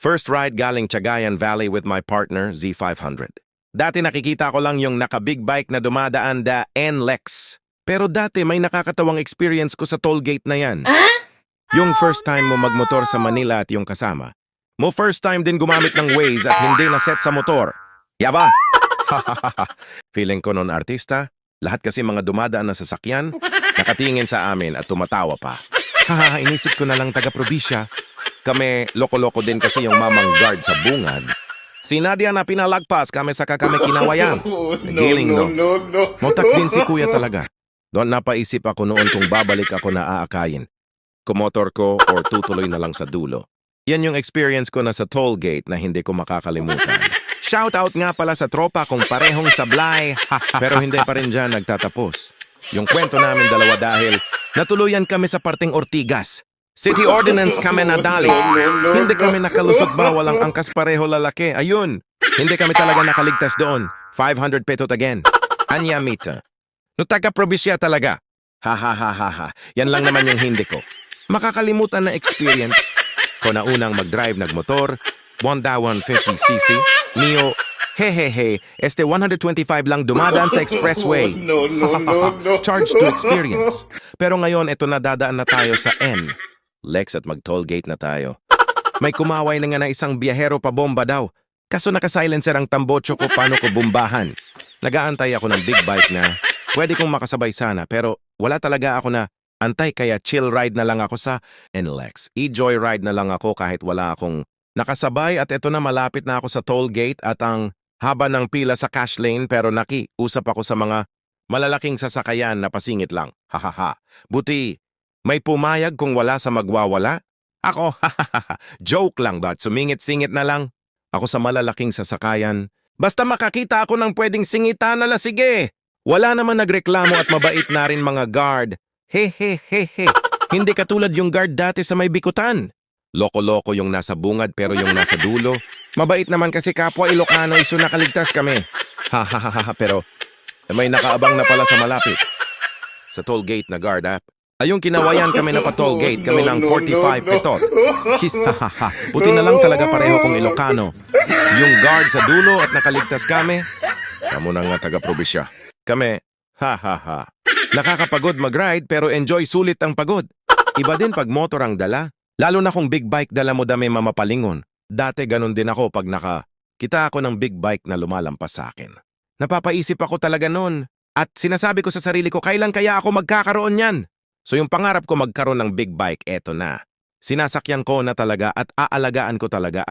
First ride galing Cagayan Valley with my partner, Z500. Dati nakikita ko lang yung naka-big bike na dumadaan da NLEX. Pero dati may nakakatawang experience ko sa toll gate na yan. Yung first time mo magmotor sa Manila at yung kasama. Mo first time din gumamit ng Waze at hindi na set sa motor. Yaba! Feeling ko nun artista, lahat kasi mga dumadaan na sasakyan, nakatingin sa amin at tumatawa pa. Inisip ko na lang taga-probisya. Kami, loko-loko din kasi yung mamang guard sa bungad. Si Nadia na pinalagpas kami saka kami kinawayan. Nagiling no. Motak din si kuya talaga. Doon napaisip ako noon kung babalik ako na aakayin. Kumotor ko or tutuloy na lang sa dulo. Yan yung experience ko na sa toll gate na hindi ko makakalimutan. Shoutout nga pala sa tropa kong parehong sablay. Pero hindi pa rin dyan nagtatapos. Yung kwento namin dalawa dahil natuluyan kami sa parting Ortigas. City Ordinance kami nadali. Hindi kami nakalusot ba walang angkas pareho lalaki. Ayun, hindi kami talaga nakaligtas doon. 500 petot again. Anya mita. No taga-probisya talaga. Ha. Yan lang naman yung hindi ko. Makakalimutan na experience ko na unang mag-drive nagmotor, 1,150cc, Mio, hehehe, 125 lang dumadaan sa expressway. No. Charge to experience. Pero ngayon, ito na dadaan na tayo sa N. Lex at mag-toll gate na tayo. May kumaway na nga na isang biyahero pa bomba daw. Kaso naka-silencer ang tambocho ko paano ko bombahan. Nagaantay ako ng big bike na pwede kong makasabay sana pero wala talaga ako na antay kaya chill ride na lang ako sa NLEX. E-joy ride na lang ako kahit wala akong nakasabay at ito na malapit na ako sa toll gate at ang haba ng pila sa cash lane pero nakiusap ako sa mga malalaking sasakayan na pasingit lang. Hahaha. Buti may pumayag kung wala sa magwawala? Ako, joke lang but sumingit-singit na lang. Ako sa malalaking sasakayan. Basta makakita ako ng pwedeng singitan na la sige. Wala naman nagreklamo at mabait na rin mga guard. Hehehehe. Hindi katulad yung guard dati sa may bikutan. Loko-loko yung nasa bungad pero yung nasa dulo. Mabait naman kasi kapwa Ilocano iso nakaligtas kami. Hahaha pero may nakaabang na pala sa malapit. Sa toll gate na guard app. Ayong kinawayan kami na pa-toll gate, kami ng 45 petot. Buti na lang talaga pareho kong Ilocano. Yung guard sa dulo at nakaligtas kami, kamo na nga taga-probisya. Kami, nakakapagod mag-ride pero enjoy sulit ang pagod. Iba din pag motor ang dala, lalo na kung big bike dala mo dami mamapalingon. Dati ganun din ako pag kita ako ng big bike na lumalampas sa akin. Napapaisip ako talaga noon at sinasabi ko sa sarili ko kailan kaya ako magkakaroon yan. So yung pangarap ko magkaroon ng big bike, eto na. Sinasakyan ko na talaga at aalagaan ko talaga